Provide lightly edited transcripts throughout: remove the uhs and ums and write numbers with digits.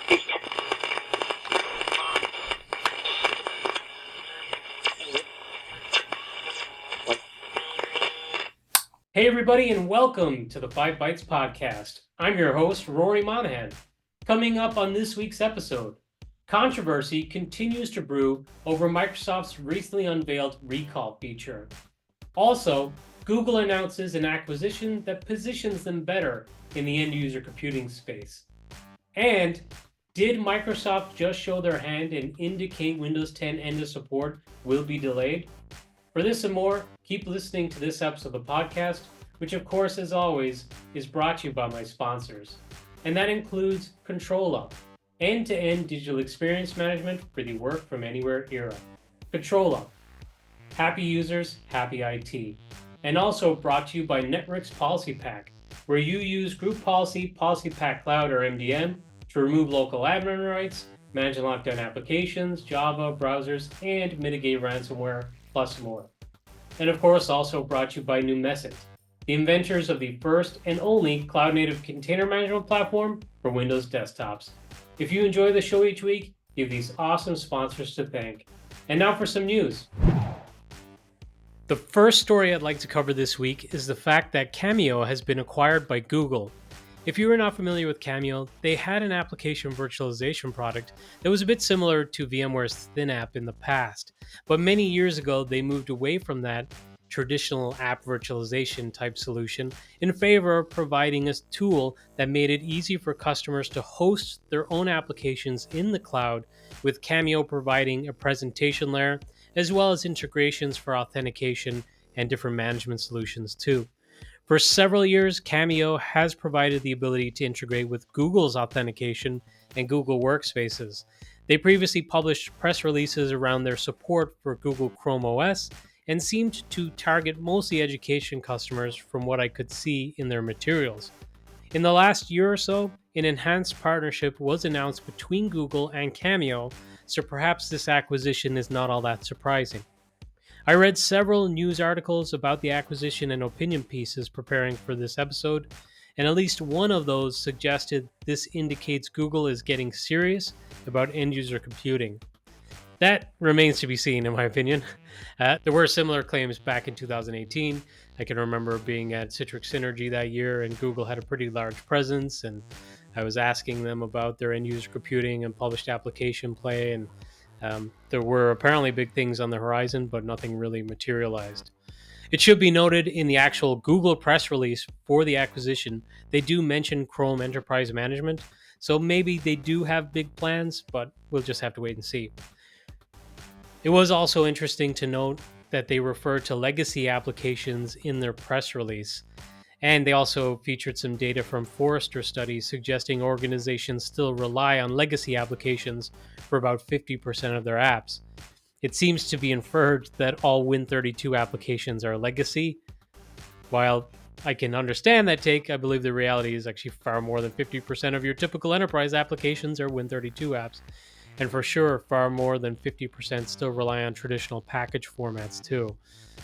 Hey everybody, and welcome to the 5 Bytes podcast. I'm your host, Rory Monahan. Coming up on this week's episode, controversy continues to brew over Microsoft's recently unveiled recall feature. Also, Google announces an acquisition that positions them better in the end-user computing space. And did Microsoft just show their hand and indicate Windows 10 end of support will be delayed? For this and more, keep listening to this episode of the podcast, which of course, as always, is brought to you by my sponsors. And that includes ControlUp, end-to-end digital experience management for the work from anywhere era. ControlUp, happy users, happy IT. And also brought to you by Network's Policy Pack, where you use Group Policy, Policy Pack Cloud or MDM to remove local admin rights, manage and lock down applications, Java, browsers, and mitigate ransomware, plus more. And of course, also brought to you by Numecent, the inventors of the first and only cloud-native container management platform for Windows desktops. If you enjoy the show each week, you have these awesome sponsors to thank. And now for some news. The first story I'd like to cover this week is the fact that Cameyo has been acquired by Google. If you are not familiar with Cameyo, they had an application virtualization product that was a bit similar to VMware's ThinApp in the past, but many years ago they moved away from that traditional app virtualization type solution in favor of providing a tool that made it easy for customers to host their own applications in the cloud, with Cameyo providing a presentation layer as well as integrations for authentication and different management solutions too. For several years, Cameyo has provided the ability to integrate with Google's authentication and Google Workspaces. They previously published press releases around their support for Google Chrome OS and seemed to target mostly education customers from what I could see in their materials. In the last year or so, an enhanced partnership was announced between Google and Cameyo, so perhaps this acquisition is not all that surprising. I read several news articles about the acquisition and opinion pieces preparing for this episode, and at least one of those suggested this indicates Google is getting serious about end-user computing. That remains to be seen, in my opinion. There were similar claims back in 2018. I can remember being at Citrix Synergy that year, and Google had a pretty large presence, and I was asking them about their end-user computing and published application play, and there were apparently big things on the horizon, but nothing really materialized. It should be noted in the actual Google press release for the acquisition, they do mention Chrome Enterprise Management, so maybe they do have big plans, but we'll just have to wait and see. It was also interesting to note that they refer to legacy applications in their press release. And they also featured some data from Forrester studies suggesting organizations still rely on legacy applications for about 50% of their apps. It seems to be inferred that all Win32 applications are legacy. While I can understand that take, I believe the reality is actually far more than 50% of your typical enterprise applications are Win32 apps. And for sure, far more than 50% still rely on traditional package formats too.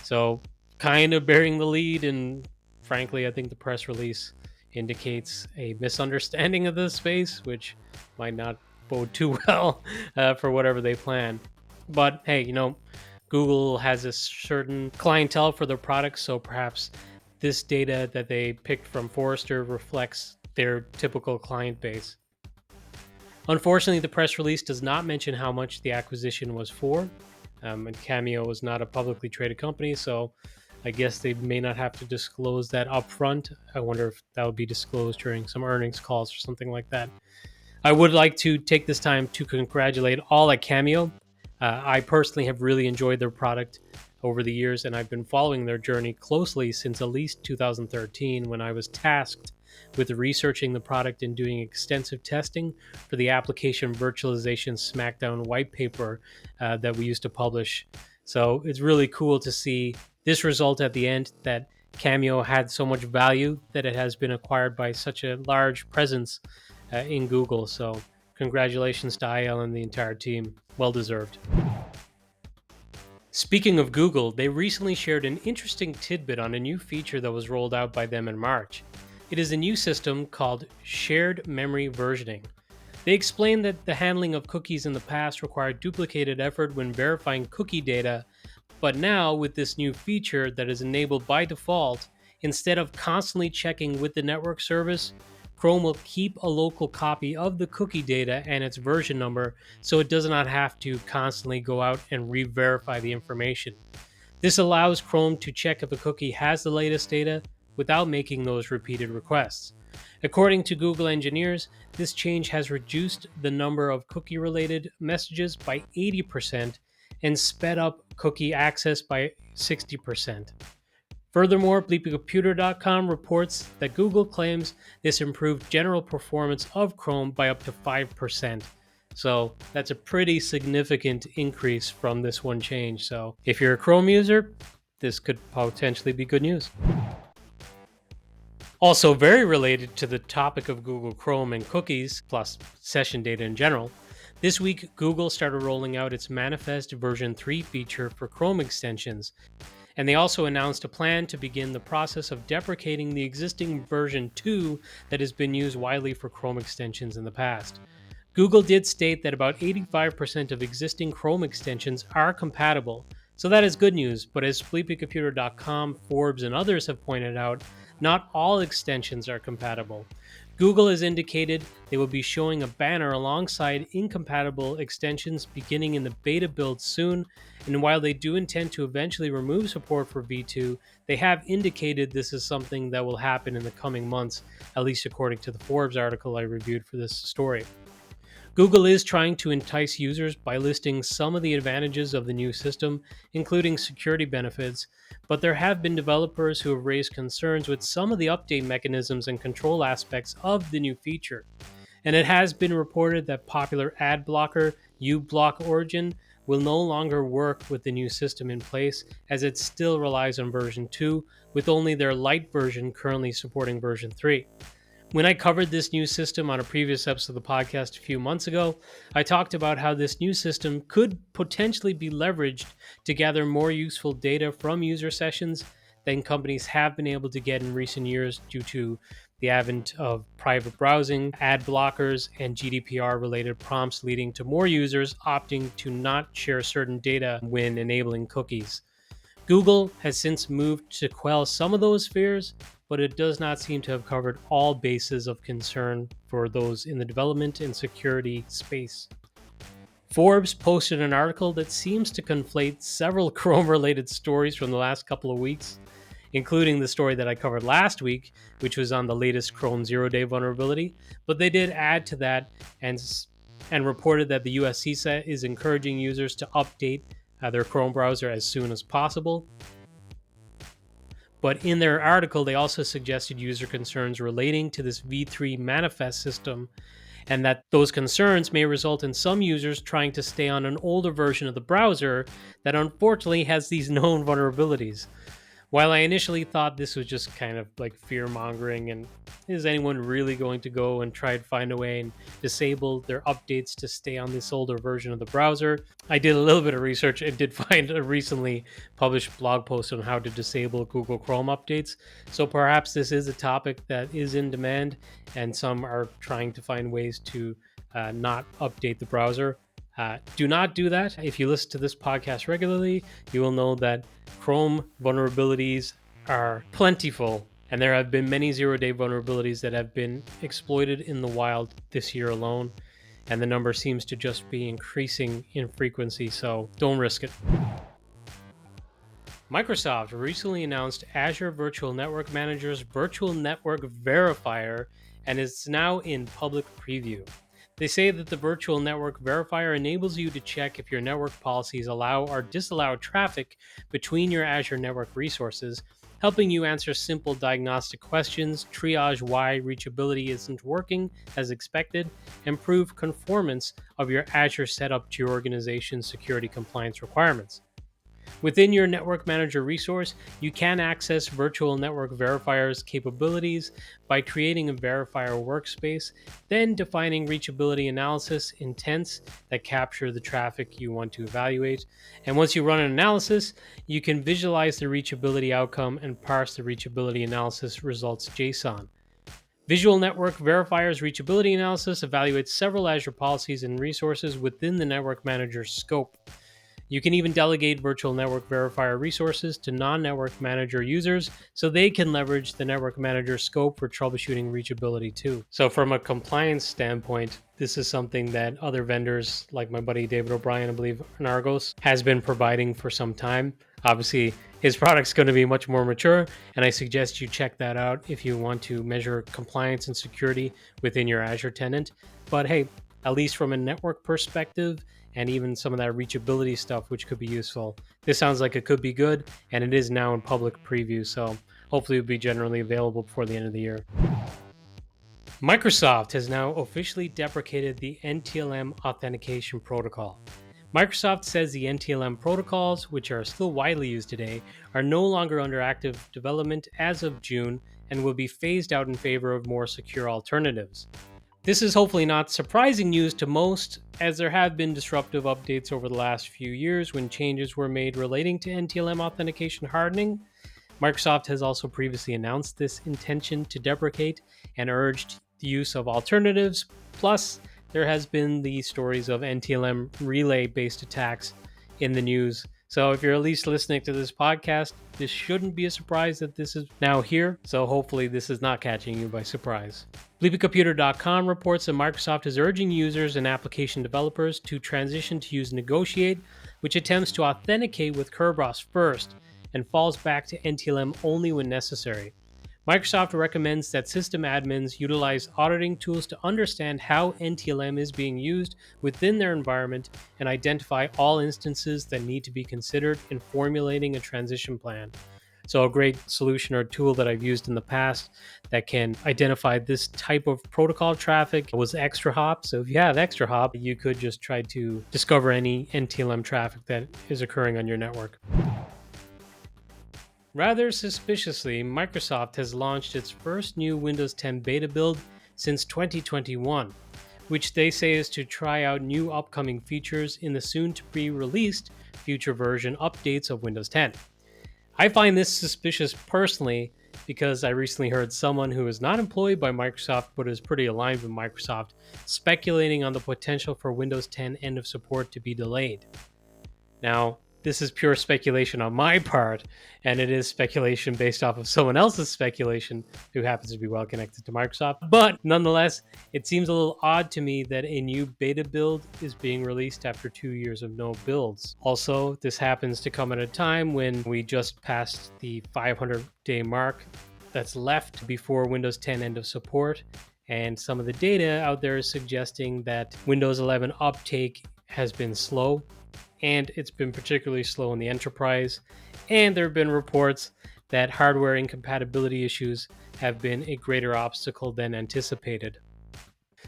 So kind of bearing the lead, and frankly, I think the press release indicates a misunderstanding of this space, which might not bode too well for whatever they plan. But hey, Google has a certain clientele for their products, so perhaps this data that they picked from Forrester reflects their typical client base. Unfortunately, the press release does not mention how much the acquisition was for, and Cameyo is not a publicly traded company, so I guess they may not have to disclose that upfront. I wonder if that would be disclosed during some earnings calls or something like that. I would like to take this time to congratulate all at Cameyo. I personally have really enjoyed their product over the years, and I've been following their journey closely since at least 2013, when I was tasked with researching the product and doing extensive testing for the application virtualization Smackdown white paper that we used to publish. So it's really cool to see this result at the end, that Cameyo had so much value that it has been acquired by such a large presence in Google. So congratulations to IL and the entire team. Well deserved. Speaking of Google, they recently shared an interesting tidbit on a new feature that was rolled out by them in March. It is a new system called shared memory versioning. They explained that the handling of cookies in the past required duplicated effort when verifying cookie data, but now with this new feature that is enabled by default, instead of constantly checking with the network service, Chrome will keep a local copy of the cookie data and its version number so it does not have to constantly go out and re-verify the information. This allows Chrome to check if a cookie has the latest data without making those repeated requests. According to Google engineers, this change has reduced the number of cookie-related messages by 80% and sped up cookie access by 60%. Furthermore, BleepingComputer.com reports that Google claims this improved general performance of Chrome by up to 5%. So that's a pretty significant increase from this one change. So if you're a Chrome user, this could potentially be good news. Also, very related to the topic of Google Chrome and cookies, plus session data in general, this week Google started rolling out its Manifest version 3 feature for Chrome extensions. And they also announced a plan to begin the process of deprecating the existing version 2 that has been used widely for Chrome extensions in the past. Google did state that about 85% of existing Chrome extensions are compatible, so that is good news, but as sleepycomputer.com, Forbes, and others have pointed out, not all extensions are compatible. Google has indicated they will be showing a banner alongside incompatible extensions beginning in the beta build soon, and while they do intend to eventually remove support for V2, they have indicated this is something that will happen in the coming months, at least according to the Forbes article I reviewed for this story. Google is trying to entice users by listing some of the advantages of the new system, including security benefits, but there have been developers who have raised concerns with some of the update mechanisms and control aspects of the new feature. And it has been reported that popular ad blocker uBlock Origin will no longer work with the new system in place, as it still relies on version 2, with only their light version currently supporting version 3. When I covered this new system on a previous episode of the podcast a few months ago, I talked about how this new system could potentially be leveraged to gather more useful data from user sessions than companies have been able to get in recent years due to the advent of private browsing, ad blockers, and GDPR-related prompts leading to more users opting to not share certain data when enabling cookies. Google has since moved to quell some of those fears, but it does not seem to have covered all bases of concern for those in the development and security space. Forbes posted an article that seems to conflate several Chrome-related stories from the last couple of weeks, including the story that I covered last week, which was on the latest Chrome zero-day vulnerability, but they did add to that and reported that the EUC is encouraging users to update their Chrome browser as soon as possible. But in their article, they also suggested user concerns relating to this v3 manifest system, and that those concerns may result in some users trying to stay on an older version of the browser that unfortunately has these known vulnerabilities. While I initially thought this was just kind of like fear-mongering, and is anyone really going to go and try to find a way and disable their updates to stay on this older version of the browser, I did a little bit of research and did find a recently published blog post on how to disable Google Chrome updates. So perhaps this is a topic that is in demand, and some are trying to find ways to not update the browser. Do not do that. If you listen to this podcast regularly, you will know that Chrome vulnerabilities are plentiful, and there have been many zero-day vulnerabilities that have been exploited in the wild this year alone, and the number seems to just be increasing in frequency, so don't risk it. Microsoft recently announced Azure Virtual Network Manager's Virtual Network Verifier, and it's now in public preview. They say that the Virtual Network Verifier enables you to check if your network policies allow or disallow traffic between your Azure network resources, helping you answer simple diagnostic questions, triage why reachability isn't working as expected, and prove conformance of your Azure setup to your organization's security compliance requirements. Within your Network Manager resource, you can access Virtual Network Verifier's capabilities by creating a verifier workspace, then defining reachability analysis intents that capture the traffic you want to evaluate. And once you run an analysis, you can visualize the reachability outcome and parse the reachability analysis results JSON. Visual Network Verifier's reachability analysis evaluates several Azure policies and resources within the Network Manager's scope. You can even delegate Virtual Network Verifier resources to non-Network Manager users so they can leverage the Network Manager scope for troubleshooting reachability too. So from a compliance standpoint, this is something that other vendors like my buddy David O'Brien, I believe, in Argos, has been providing for some time. Obviously, his product's going to be much more mature, and I suggest you check that out if you want to measure compliance and security within your Azure tenant. But hey, at least from a network perspective, and even some of that reachability stuff, which could be useful. This sounds like it could be good, and it is now in public preview, so hopefully it'll be generally available before the end of the year. Microsoft has now officially deprecated the NTLM Authentication protocol. Microsoft says the NTLM protocols, which are still widely used today, are no longer under active development as of June and will be phased out in favor of more secure alternatives. This is hopefully not surprising news to most, as there have been disruptive updates over the last few years when changes were made relating to NTLM authentication hardening. Microsoft has also previously announced this intention to deprecate and urged the use of alternatives. Plus, there has been the stories of NTLM relay-based attacks in the news. So if you're at least listening to this podcast, this shouldn't be a surprise that this is now here. So hopefully this is not catching you by surprise. BleepyComputer.com reports that Microsoft is urging users and application developers to transition to use Negotiate, which attempts to authenticate with Kerberos first and falls back to NTLM only when necessary. Microsoft recommends that system admins utilize auditing tools to understand how NTLM is being used within their environment and identify all instances that need to be considered in formulating a transition plan. So a great solution or tool that I've used in the past that can identify this type of protocol traffic was ExtraHop. So if you have ExtraHop, you could just try to discover any NTLM traffic that is occurring on your network. Rather suspiciously, Microsoft has launched its first new Windows 10 beta build since 2021, which they say is to try out new upcoming features in the soon-to-be-released future version updates of Windows 10. I find this suspicious personally because I recently heard someone who is not employed by Microsoft but is pretty aligned with Microsoft speculating on the potential for Windows 10 end of support to be delayed. Now, this is pure speculation on my part, and it is speculation based off of someone else's speculation who happens to be well connected to Microsoft. But nonetheless, it seems a little odd to me that a new beta build is being released after 2 years of no builds. Also, this happens to come at a time when we just passed the 500-day mark that's left before Windows 10 end of support, and some of the data out there is suggesting that Windows 11 uptake has been slow, and it's been particularly slow in the enterprise. And there have been reports that hardware incompatibility issues have been a greater obstacle than anticipated.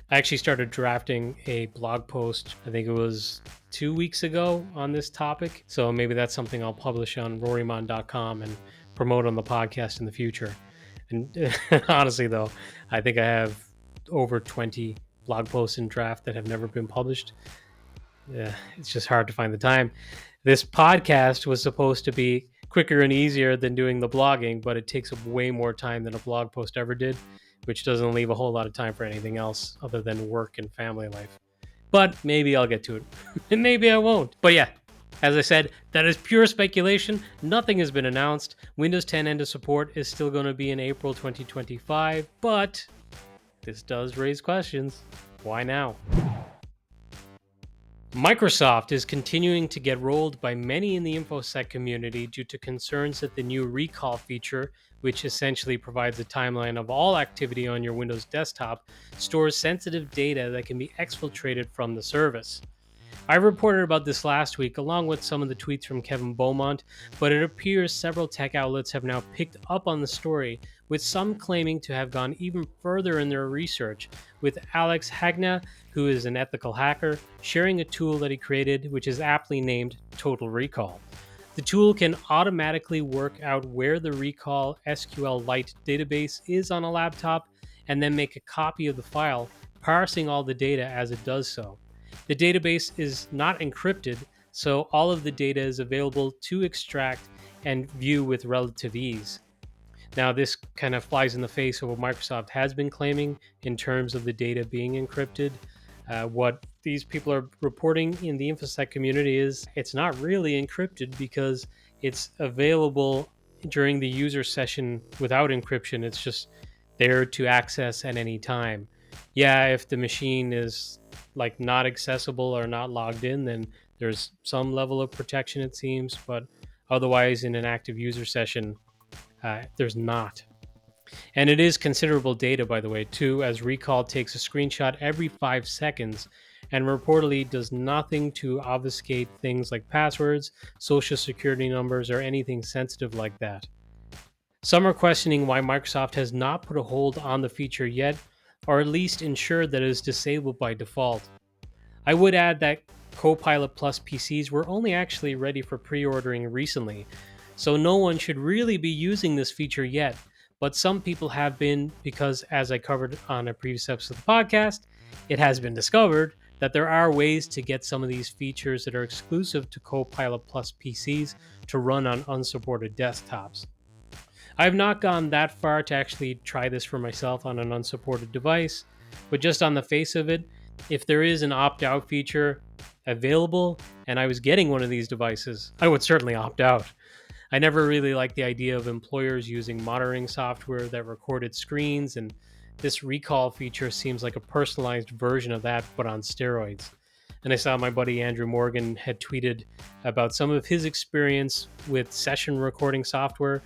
I actually started drafting a blog post, I think it was 2 weeks ago, on this topic. So maybe that's something I'll publish on rorymon.com and promote on the podcast in the future. And honestly, though, I think I have over 20 blog posts in draft that have never been published. Yeah, it's just hard to find the time. This podcast was supposed to be quicker and easier than doing the blogging, but it takes up way more time than a blog post ever did, which doesn't leave a whole lot of time for anything else other than work and family life. But maybe I'll get to it, and maybe I won't. But yeah, as I said, that is pure speculation. Nothing has been announced. Windows 10 end of support is still going to be in April 2025, but this does raise questions. Why now? Microsoft is continuing to get rolled by many in the InfoSec community due to concerns that the new recall feature, which essentially provides a timeline of all activity on your Windows desktop, stores sensitive data that can be exfiltrated from the service. I reported about this last week along with some of the tweets from Kevin Beaumont, but it appears several tech outlets have now picked up on the story, with some claiming to have gone even further in their research, with Alex Hagna, who is an ethical hacker, sharing a tool that he created which is aptly named Total Recall. The tool can automatically work out where the Recall SQLite database is on a laptop and then make a copy of the file, parsing all the data as it does so. The database is not encrypted, so all of the data is available to extract and view with relative ease. Now, this kind of flies in the face of what Microsoft has been claiming in terms of the data being encrypted. What these people are reporting in the InfoSec community is it's not really encrypted because it's available during the user session without encryption. It's just there to access at any time. Yeah, if the machine is like not accessible or not logged in, then there's some level of protection, it seems, but otherwise, in an active user session, there's not. And it is considerable data, by the way, too, as Recall takes a screenshot every 5 seconds and reportedly does nothing to obfuscate things like passwords, social security numbers, or anything sensitive like that. Some are questioning why Microsoft has not put a hold on the feature yet, or at least ensured that it is disabled by default. I would add that Copilot Plus PCs were only actually ready for pre-ordering recently, so no one should really be using this feature yet, but some people have been because, as I covered on a previous episode of the podcast, it has been discovered that there are ways to get some of these features that are exclusive to Copilot Plus PCs to run on unsupported desktops. I have not gone that far to actually try this for myself on an unsupported device, but just on the face of it, if there is an opt-out feature available and I was getting one of these devices, I would certainly opt out. I never really liked the idea of employers using monitoring software that recorded screens, and this recall feature seems like a personalized version of that, but on steroids. And I saw my buddy Andrew Morgan had tweeted about some of his experience with session recording software.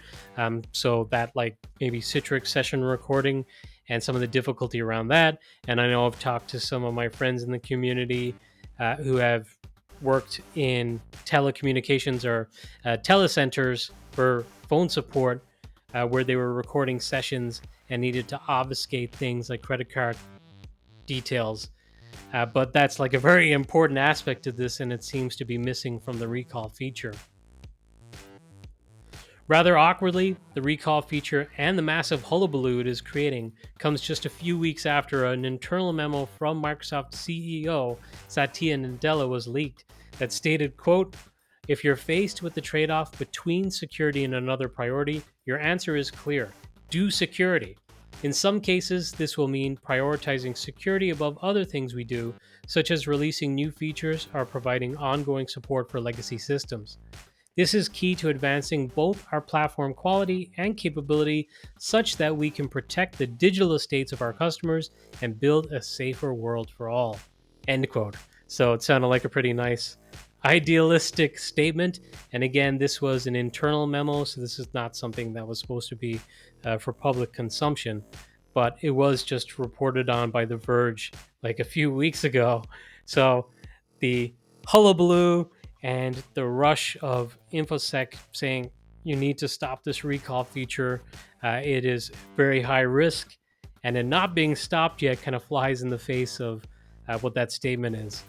So that like maybe Citrix session recording and some of the difficulty around that. And I know I've talked to some of my friends in the community who have worked in telecommunications or telecenters for phone support where they were recording sessions and needed to obfuscate things like credit card details. But that's like a very important aspect of this, and it seems to be missing from the recall feature. Rather awkwardly, the recall feature and the massive hullabaloo it is creating comes just a few weeks after an internal memo from Microsoft CEO Satya Nadella was leaked that stated, quote, "If you're faced with the trade-off between security and another priority, your answer is clear. Do security. In some cases, this will mean prioritizing security above other things we do, such as releasing new features or providing ongoing support for legacy systems. This is key to advancing both our platform quality and capability such that we can protect the digital estates of our customers and build a safer world for all." End quote. So it sounded like a pretty nice idealistic statement. And again, this was an internal memo, so this is not something that was supposed to be for public consumption, but it was just reported on by The Verge like a few weeks ago. So the hullabaloo and the rush of InfoSec saying you need to stop this recall feature, it is very high risk, and it not being stopped yet kind of flies in the face of what that statement is.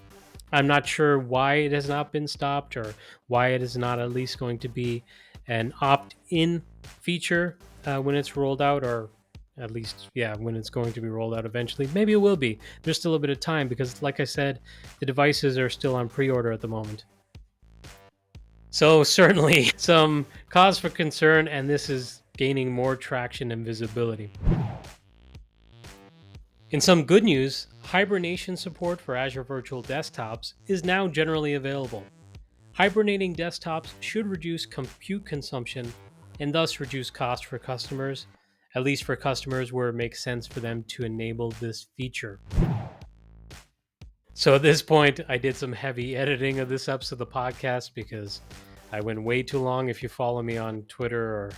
I'm not sure why it has not been stopped or why it is not at least going to be an opt-in feature when it's rolled out, or at least, yeah, when it's going to be rolled out eventually. Maybe it will be. There's still a bit of time because, like I said, the devices are still on pre-order at the moment. So certainly some cause for concern, and this is gaining more traction and visibility. In some good news, hibernation support for Azure Virtual Desktops is now generally available. Hibernating desktops should reduce compute consumption and thus reduce cost for customers, at least for customers where it makes sense for them to enable this feature. So at this point, I did some heavy editing of this episode of the podcast because I went way too long. If you follow me on Twitter, or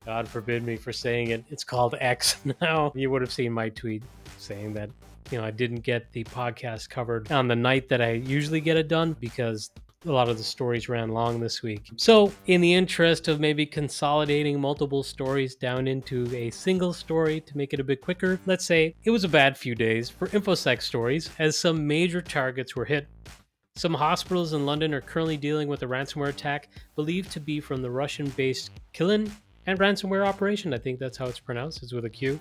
God forbid me for saying it, it's called X now. You would have seen my tweet saying that, I didn't get the podcast covered on the night that I usually get it done because a lot of the stories ran long this week. So in the interest of maybe consolidating multiple stories down into a single story to make it a bit quicker, let's say it was a bad few days for InfoSec stories as some major targets were hit. Some hospitals in London are currently dealing with a ransomware attack believed to be from the Russian-based Kilin and ransomware operation. I think that's how it's pronounced. It's with a Q.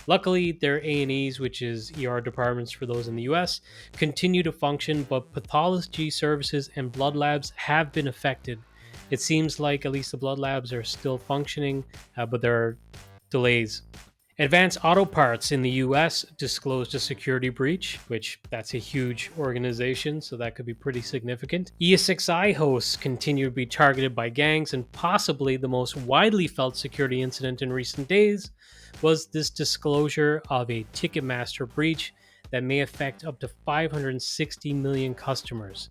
Luckily, their A&Es, which is ER departments for those in the US, continue to function, but pathology services and blood labs have been affected. It seems like at least the blood labs are still functioning, but there are delays. Advanced Auto Parts in the US disclosed a security breach, which that's a huge organization, so that could be pretty significant. ESXi hosts continue to be targeted by gangs, and possibly the most widely felt security incident in recent days was this disclosure of a Ticketmaster breach that may affect up to 560 million customers.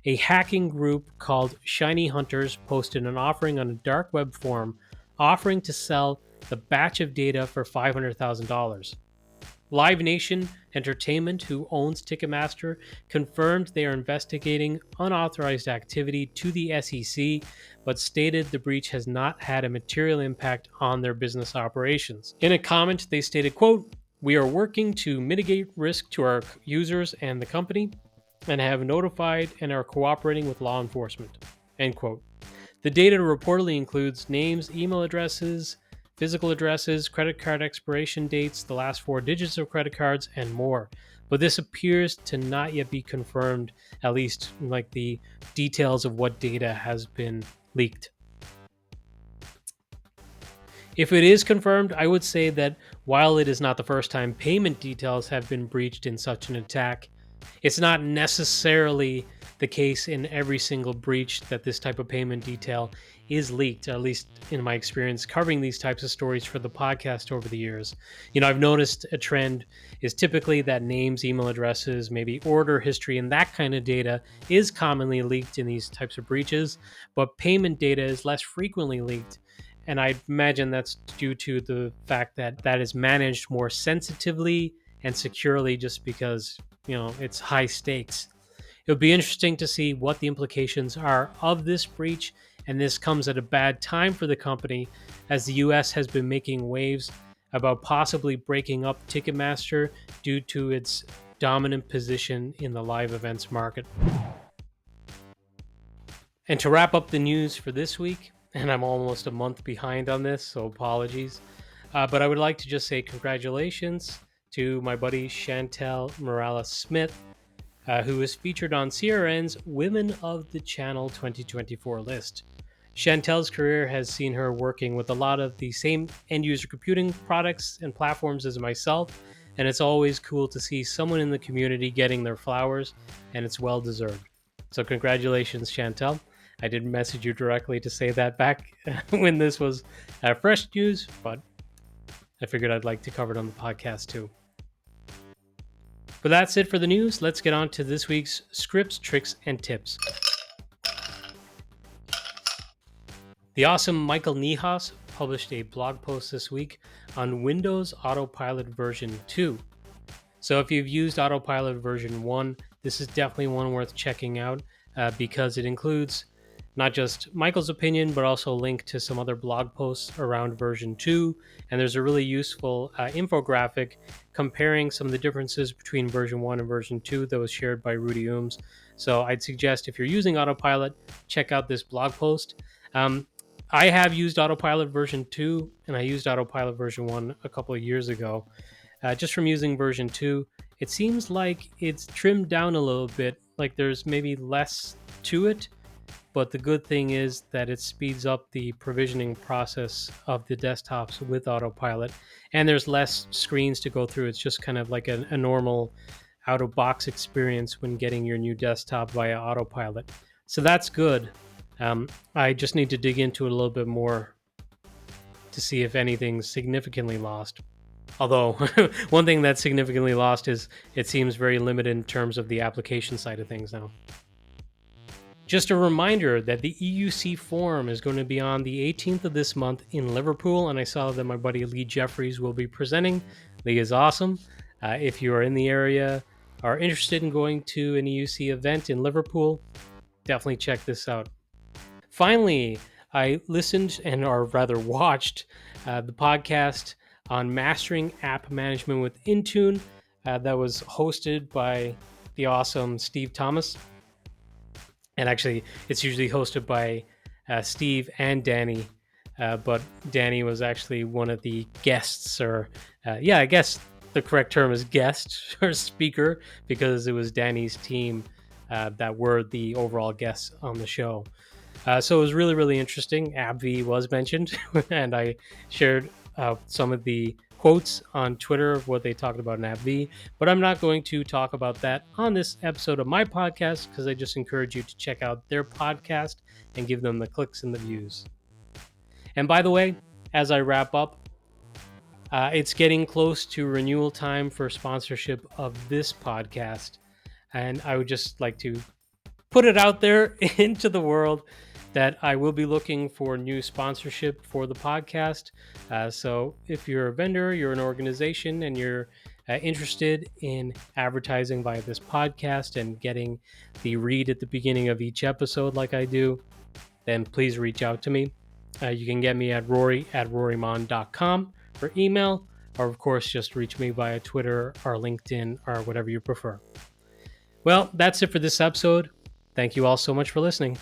A hacking group called Shiny Hunters posted an offering on a dark web forum offering to sell the batch of data for $500,000. Live Nation Entertainment, who owns Ticketmaster, confirmed they are investigating unauthorized activity to the SEC, but stated the breach has not had a material impact on their business operations. In a comment, they stated, quote, "We are working to mitigate risk to our users and the company, and have notified and are cooperating with law enforcement." End quote. The data reportedly includes names, email addresses, physical addresses, credit card expiration dates, the last 4 digits of credit cards, and more. But this appears to not yet be confirmed, at least like the details of what data has been leaked. If it is confirmed, I would say that while it is not the first time payment details have been breached in such an attack, it's not necessarily the case in every single breach that this type of payment detail is leaked, at least in my experience covering these types of stories for the podcast over the years. I've noticed a trend is typically that names, email addresses, maybe order history, and that kind of data is commonly leaked in these types of breaches, but payment data is less frequently leaked. And I imagine that's due to the fact that that is managed more sensitively and securely just because, it's high stakes. It would be interesting to see what the implications are of this breach, and this comes at a bad time for the company as the US has been making waves about possibly breaking up Ticketmaster due to its dominant position in the live events market. And to wrap up the news for this week, and I'm almost a month behind on this, so apologies, but I would like to just say congratulations to my buddy Chantel Morales-Smith, who was featured on CRN's Women of the Channel 2024 list. Chantel's career has seen her working with a lot of the same end-user computing products and platforms as myself, and it's always cool to see someone in the community getting their flowers, and it's well-deserved. So congratulations, Chantel. I didn't message you directly to say that back when this was fresh news, but I figured I'd like to cover it on the podcast too. But that's it for the news. Let's get on to this week's scripts, tricks, and tips. The awesome Michael Niehaus published a blog post this week on Windows Autopilot version 2. So if you've used Autopilot version 1, this is definitely one worth checking out because it includes not just Michael's opinion, but also a link to some other blog posts around version 2. And there's a really useful infographic comparing some of the differences between version 1 and version 2 that was shared by Rudy Ooms. So I'd suggest if you're using Autopilot, check out this blog post. I have used Autopilot version 2, and I used Autopilot version 1 a couple of years ago. Just from using version 2, it seems like it's trimmed down a little bit, like there's maybe less to it. But the good thing is that it speeds up the provisioning process of the desktops with Autopilot, and there's less screens to go through. It's just kind of like a normal out-of-box experience when getting your new desktop via Autopilot. So that's good. I just need to dig into it a little bit more to see if anything's significantly lost. Although, one thing that's significantly lost is it seems very limited in terms of the application side of things now. Just a reminder that the EUC Forum is going to be on the 18th of this month in Liverpool, and I saw that my buddy Lee Jeffries will be presenting. Lee is awesome. If you are in the area, are interested in going to an EUC event in Liverpool, definitely check this out. Finally, I listened or rather watched the podcast on mastering app management with Intune that was hosted by the awesome Steve Thomas. And actually, it's usually hosted by Steve and Danny, but Danny was actually one of the guests, or I guess the correct term is guest or speaker, because it was Danny's team that were the overall guests on the show. So it was really, really interesting. AbbVie was mentioned, and I shared some of the quotes on Twitter of what they talked about in AbbVie. But I'm not going to talk about that on this episode of my podcast because I just encourage you to check out their podcast and give them the clicks and the views. And by the way, as I wrap up, it's getting close to renewal time for sponsorship of this podcast. And I would just like to put it out there into the world that I will be looking for new sponsorship for the podcast. So if you're a vendor, you're an organization, and you're interested in advertising via this podcast and getting the read at the beginning of each episode like I do, then please reach out to me. You can get me at rory@rorymon.com or email, or of course just reach me via Twitter or LinkedIn or whatever you prefer. Well, that's it for this episode. Thank you all so much for listening.